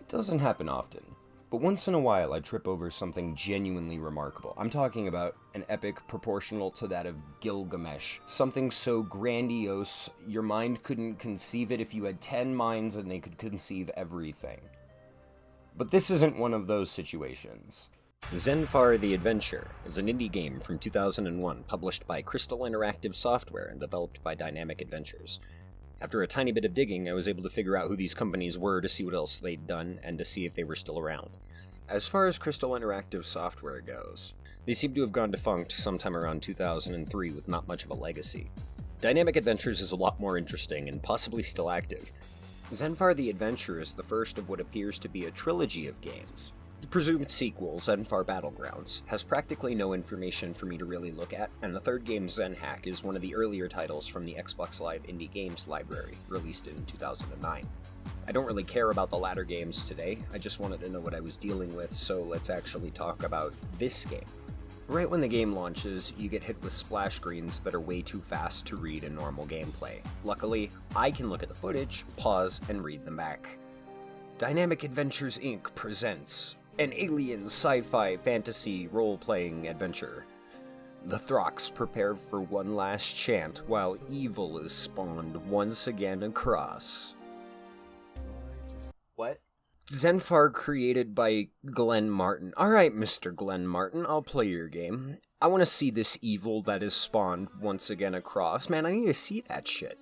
Doesn't happen often, but once in a while I trip over something genuinely remarkable. I'm talking about an epic proportional to that of Gilgamesh. Something so grandiose, your mind couldn't conceive it if you had 10 minds and they could conceive everything. But this isn't one of those situations. Zenfar the Adventure is an indie game from 2001, published by Crystal Interactive Software and developed by Dynamic Adventures. After a tiny bit of digging, I was able to figure out who these companies were to see what else they'd done and to see if they were still around. As far as Crystal Interactive Software goes, they seem to have gone defunct sometime around 2003 with not much of a legacy. Dynamic Adventures is a lot more interesting and possibly still active. Zenfar the Adventure is the first of what appears to be a trilogy of games. The presumed sequel, Zenfar Battlegrounds, has practically no information for me to really look at, and the third game, Zenhack, is one of the earlier titles from the Xbox Live Indie Games library, released in 2009. I don't really care about the latter games today, I just wanted to know what I was dealing with, so let's actually talk about this game. Right when the game launches, you get hit with splash screens that are way too fast to read in normal gameplay. Luckily, I can look at the footage, pause, and read them back. Dynamic Adventures Inc. presents an alien sci-fi fantasy role-playing adventure. The Throx prepare for one last chant while evil is spawned once again across. What? Zenfar created by Glenn Martin. Alright, Mr. Glenn Martin, I'll play your game. I want to see this evil that is spawned once again across. Man, I need to see that shit.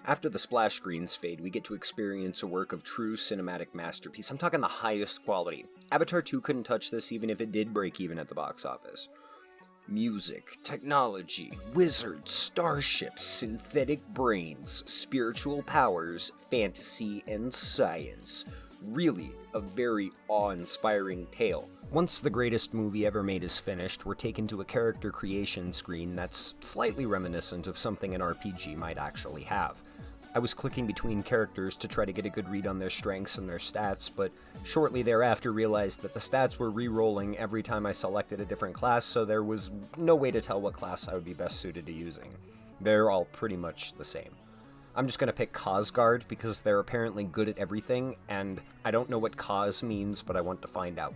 After the splash screens fade, we get to experience a work of true cinematic masterpiece. I'm talking the highest quality. Avatar 2 couldn't touch this even if it did break even at the box office. Music, technology, wizards, starships, synthetic brains, spiritual powers, fantasy, and science. Really, a very awe-inspiring tale. Once the greatest movie ever made is finished, we're taken to a character creation screen that's slightly reminiscent of something an RPG might actually have. I was clicking between characters to try to get a good read on their strengths and their stats, but shortly thereafter realized that the stats were re-rolling every time I selected a different class, so there was no way to tell what class I would be best suited to using. They're all pretty much the same. I'm just going to pick Cosguard because they're apparently good at everything, and I don't know what Cos means, but I want to find out.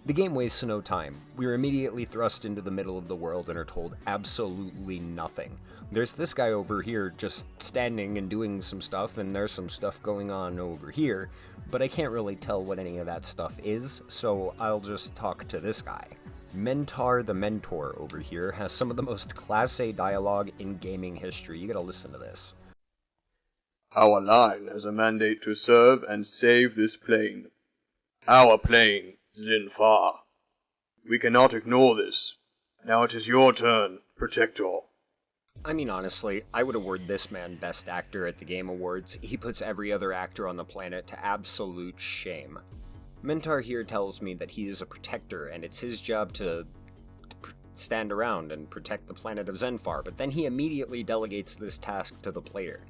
The game wastes no time. We are immediately thrust into the middle of the world and are told absolutely nothing. There's this guy over here just standing and doing some stuff, and there's some stuff going on over here, but I can't really tell what any of that stuff is, so I'll just talk to this guy. Mentar the Mentor over here has some of the most Class A dialogue in gaming history. You gotta listen to this. Our line has a mandate to serve and save this plane. Our plane, Zenfar. We cannot ignore this. Now it is your turn, Protector. I mean, honestly, I would award this man Best Actor at the Game Awards. He puts every other actor on the planet to absolute shame. Mentar here tells me that he is a protector, and it's his job to stand around and protect the planet of Zenfar, but then he immediately delegates this task to the player.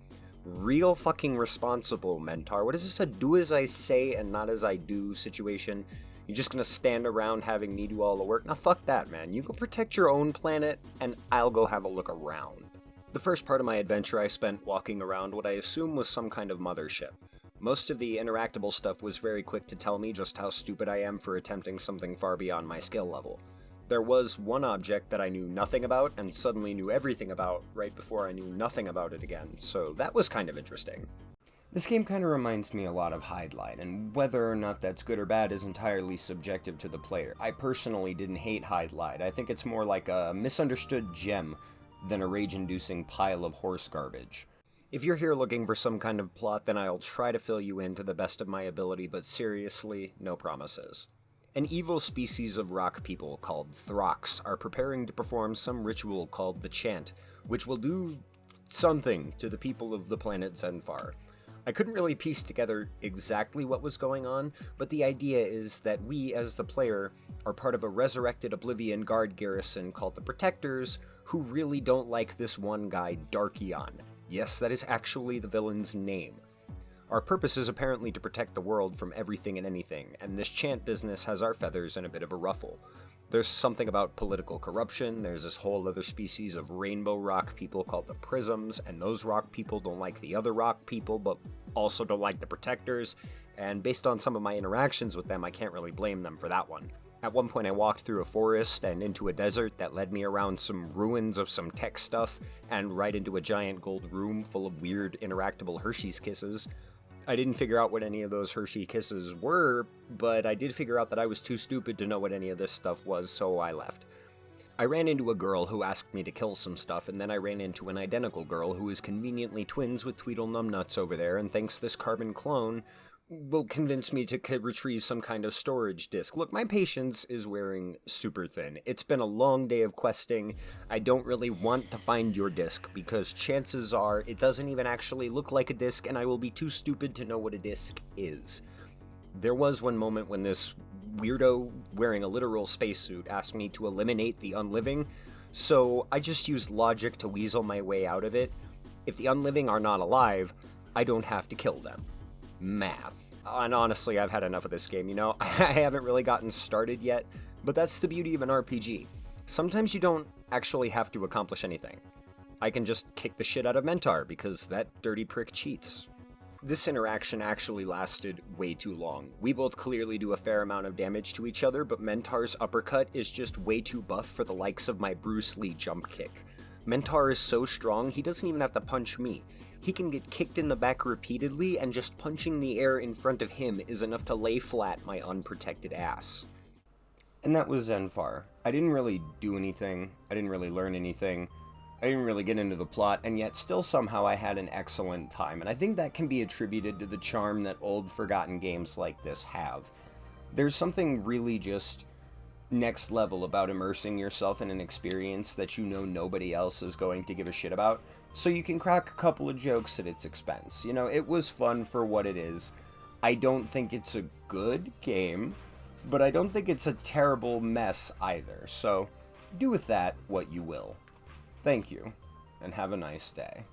Real fucking responsible, Mentar. What is this a do as I say and not as I do situation? You're just gonna stand around having me do all the work? Now fuck that, man. You go protect your own planet, and I'll go have a look around. The first part of my adventure I spent walking around what I assume was some kind of mothership. Most of the interactable stuff was very quick to tell me just how stupid I am for attempting something far beyond my skill level. There was one object that I knew nothing about and suddenly knew everything about right before I knew nothing about it again, so that was kind of interesting. This game kind of reminds me a lot of Hide-Light, and whether or not that's good or bad is entirely subjective to the player. I personally didn't hate Hide-Light. I think it's more like a misunderstood gem than a rage-inducing pile of horse garbage. If you're here looking for some kind of plot, then I'll try to fill you in to the best of my ability, but seriously, no promises. An evil species of rock people called Throx are preparing to perform some ritual called the Chant, which will do something to the people of the planet Zenfar. I couldn't really piece together exactly what was going on, but the idea is that we, as the player, are part of a resurrected Oblivion guard garrison called the Protectors, who really don't like this one guy, Darkion. Yes, that is actually the villain's name. Our purpose is apparently to protect the world from everything and anything, and this chant business has our feathers in a bit of a ruffle. There's something about political corruption, there's this whole other species of rainbow rock people called the Prisms, and those rock people don't like the other rock people, but also don't like the Protectors, and based on some of my interactions with them, I can't really blame them for that one. At one point I walked through a forest and into a desert that led me around some ruins of some tech stuff, and right into a giant gold room full of weird interactable Hershey's Kisses. I didn't figure out what any of those Hershey Kisses were, but I did figure out that I was too stupid to know what any of this stuff was, so I left. I ran into a girl who asked me to kill some stuff, and then I ran into an identical girl who is conveniently twins with Tweedle Numbnuts over there and thinks this carbon clone will convince me to retrieve some kind of storage disk. Look, my patience is wearing super thin. It's been a long day of questing. I don't really want to find your disk, because chances are it doesn't even actually look like a disk, and I will be too stupid to know what a disk is. There was one moment when this weirdo wearing a literal spacesuit asked me to eliminate the unliving, so I just used logic to weasel my way out of it. If the unliving are not alive, I don't have to kill them. Math. And honestly, I've had enough of this game, I haven't really gotten started yet, but that's the beauty of an RPG. Sometimes you don't actually have to accomplish anything. I can just kick the shit out of Mentar, because that dirty prick cheats. This interaction actually lasted way too long. We both clearly do a fair amount of damage to each other, but Mentar's uppercut is just way too buff for the likes of my Bruce Lee jump kick. Mentar is so strong, he doesn't even have to punch me. He can get kicked in the back repeatedly, and just punching the air in front of him is enough to lay flat my unprotected ass. And that was Zenfar. I didn't really do anything, I didn't really learn anything, I didn't really get into the plot, and yet still somehow I had an excellent time, and I think that can be attributed to the charm that old forgotten games like this have. There's something really just next level about immersing yourself in an experience that you know nobody else is going to give a shit about, so you can crack a couple of jokes at its expense. It was fun for what it is. I don't think it's a good game, but I don't think it's a terrible mess either, so do with that what you will. Thank you, and have a nice day.